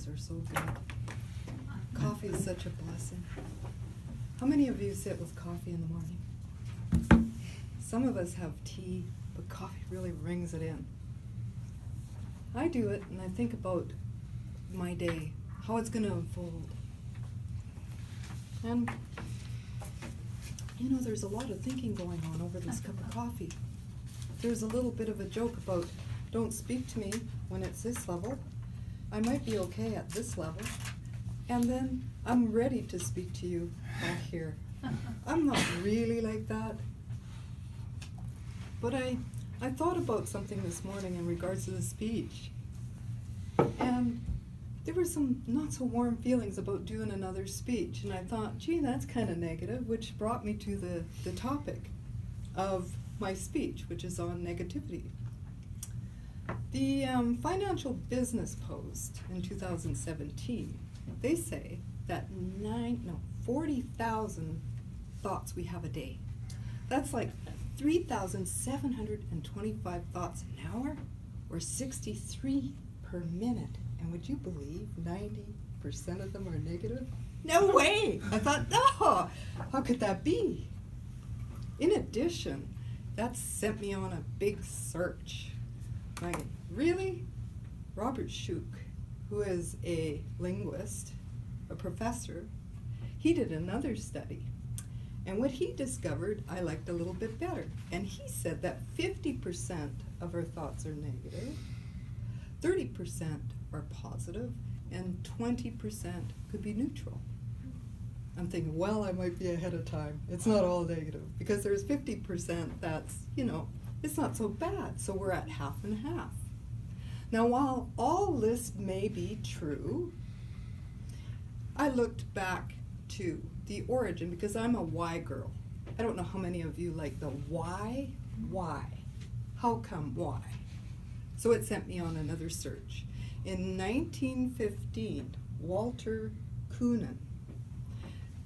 mornings are so good. Coffee is such a blessing. How many of you sit with coffee in the morning? Some of us have tea, but coffee really rings it in. I do it, and I think about my day, how it's going to unfold. And, there's a lot of thinking going on over this cup of coffee. There's a little bit of a joke about, don't speak to me when it's this level. I might be okay at this level. And then I'm ready to speak to you back here. I'm not really like that. But I thought about something this morning in regards to the speech. And there were some not so warm feelings about doing another speech. And I thought, gee, that's kind of negative, which brought me to the topic of my speech, which is on negativity. The Financial Business Post in 2017, they say that 40,000 thoughts we have a day. That's like 3,725 thoughts an hour, or 63 per minute. And would you believe 90% of them are negative? No way! I thought, no! How could that be? In addition, that sent me on a big search. Like, really? Robert Schuch, who is a linguist, a professor, he did another study. And what he discovered, I liked a little bit better. And he said that 50% of our thoughts are negative, 30% are positive, and 20% could be neutral. I'm thinking, well, I might be ahead of time. It's not all negative, because there's 50% that's, it's not so bad. So we're at half and half. Now, while all this may be true, I looked back to the origin, because I'm a why girl. I don't know how many of you like the why? How come why? So it sent me on another search. In 1915, Walter Kuhnen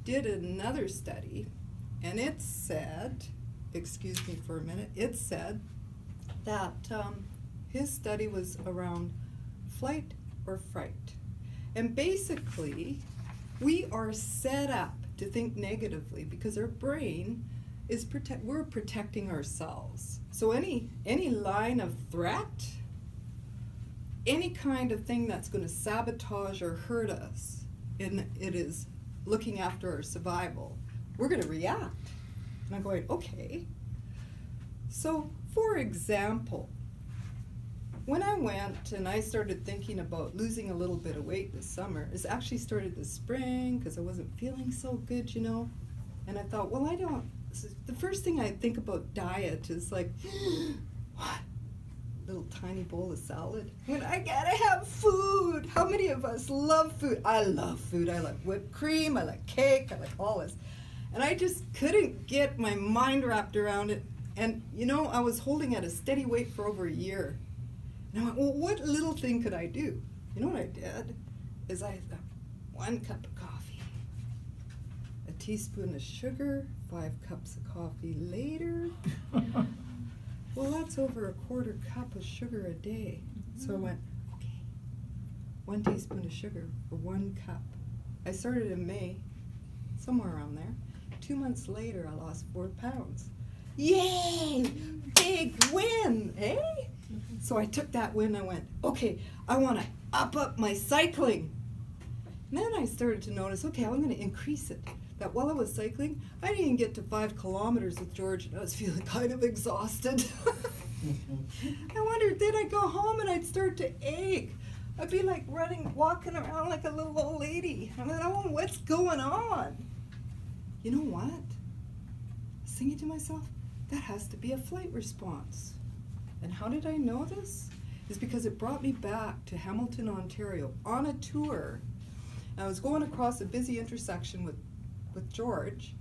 did another study, and it said, excuse me for a minute, it said that his study was around flight or fright. And basically, we are set up to think negatively because our brain is we're protecting ourselves. So any line of threat, any kind of thing that's going to sabotage or hurt us, and it is looking after our survival, we're going to react. And I'm going, okay. So, for example, when I went and I started thinking about losing a little bit of weight this summer, it actually started this spring because I wasn't feeling so good, And I thought, well, the first thing I think about diet is like, what? Little tiny bowl of salad. When I gotta have food. How many of us love food? I love food. I like whipped cream. I like cake. I like all this. And I just couldn't get my mind wrapped around it. And, I was holding at a steady weight for over a year. And I went, well, what little thing could I do? You know what I did? Is I had 1 cup of coffee, a teaspoon of sugar, 5 cups of coffee later. Well, that's over a 1/4 cup of sugar a day. So I went, okay, 1 teaspoon of sugar for 1 cup. I started in May, somewhere around there. 2 months later, I lost 4 pounds. Yay! Big win, eh? So I took that win and I went, okay, I want to up my cycling. And then I started to notice, okay, I'm going to increase it. That while I was cycling, I didn't even get to 5 kilometers with George, and I was feeling kind of exhausted. I wondered, then I'd go home and I'd start to ache. I'd be like walking around like a little old lady. I'm like, oh, what's going on? You know what? I was thinking to myself, that has to be a flight response. And how did I know this? It's because it brought me back to Hamilton, Ontario on a tour. I was going across a busy intersection with George,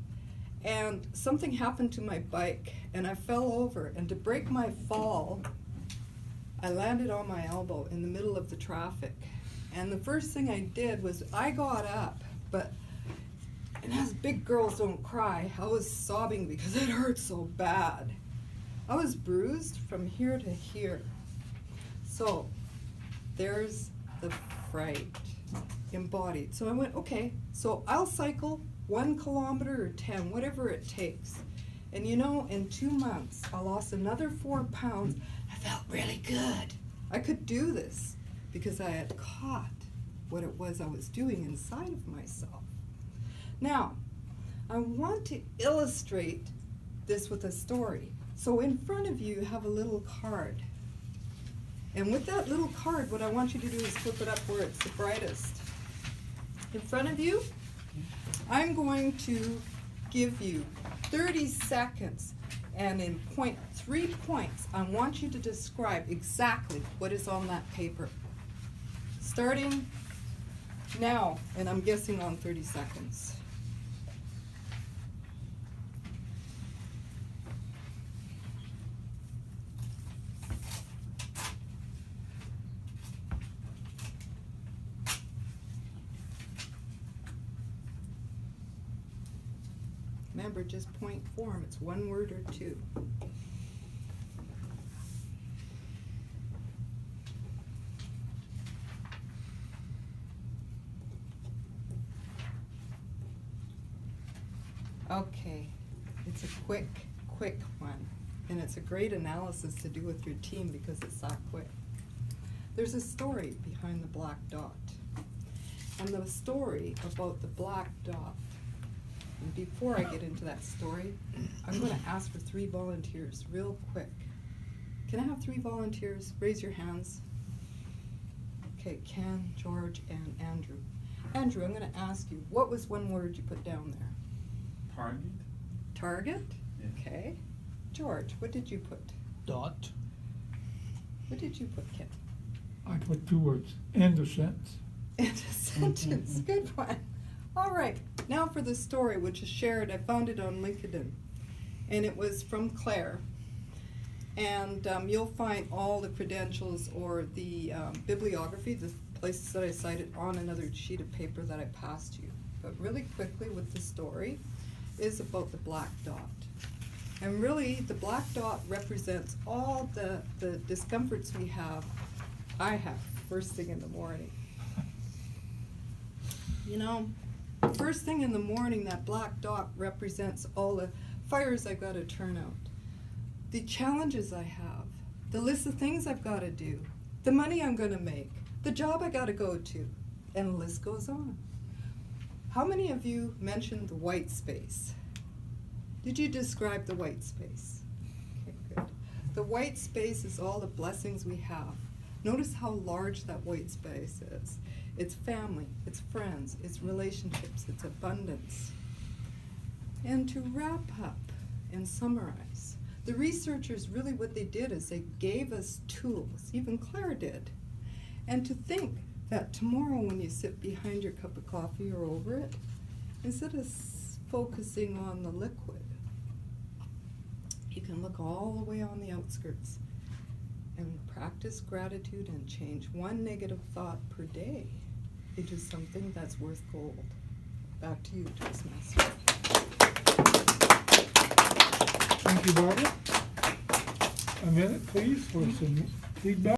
and something happened to my bike, and I fell over, and to break my fall, I landed on my elbow in the middle of the traffic. And the first thing I did was I got up, and as big girls don't cry, I was sobbing because it hurt so bad. I was bruised from here to here. So there's the fright. embodied. So I went, okay, so I'll cycle 1 kilometer or 10, whatever it takes. And you know, in 2 months, I lost another 4 pounds. I felt really good. I could do this because I had caught what it was I was doing inside of myself. Now, I want to illustrate this with a story. So in front of you, you have a little card. And with that little card, what I want you to do is flip it up where it's the brightest. In front of you, I'm going to give you 30 seconds, and in 3 points, I want you to describe exactly what is on that paper. Starting now, and I'm guessing on 30 seconds. Remember, just point form. It's 1 word or 2. Okay, it's a quick one. And it's a great analysis to do with your team because it's that quick. There's a story behind the black dot. And the story about the black dot, and before I get into that story, I'm going to ask for 3 volunteers real quick. Can I have 3 volunteers? Raise your hands. Okay, Ken, George, and Andrew. Andrew, I'm going to ask you, what was 1 word you put down there? Target. Target? Yeah. Okay. George, what did you put? Dot. What did you put, Ken? I put 2 words. End of sentence. And a sentence. Good one. All right. Now for the story, which is shared. I found it on LinkedIn. And it was from Claire. And you'll find all the credentials or the bibliography, the places that I cited, on another sheet of paper that I passed you. But really quickly with the story is about the black dot. And really, the black dot represents all the discomforts we have, I have, first thing in the morning. You know, first thing in the morning, that black dot represents all the fires I've got to turn out, the challenges I have, the list of things I've got to do, the money I'm going to make, the job I got to go to, and the list goes on. How many of you mentioned the white space? Did you describe the white space? Okay, good. The white space is all the blessings we have. Notice how large that white space is. It's family, it's friends, it's relationships, it's abundance. And to wrap up and summarize, the researchers really what they did is they gave us tools, even Claire did, and to think that tomorrow when you sit behind your cup of coffee or over it, instead of focusing on the liquid, you can look all the way on the outskirts and practice gratitude and change 1 negative thought per day into something that's worth gold. Back to you, Toastmaster. Thank you, Barbara. A minute, please, for some feedback.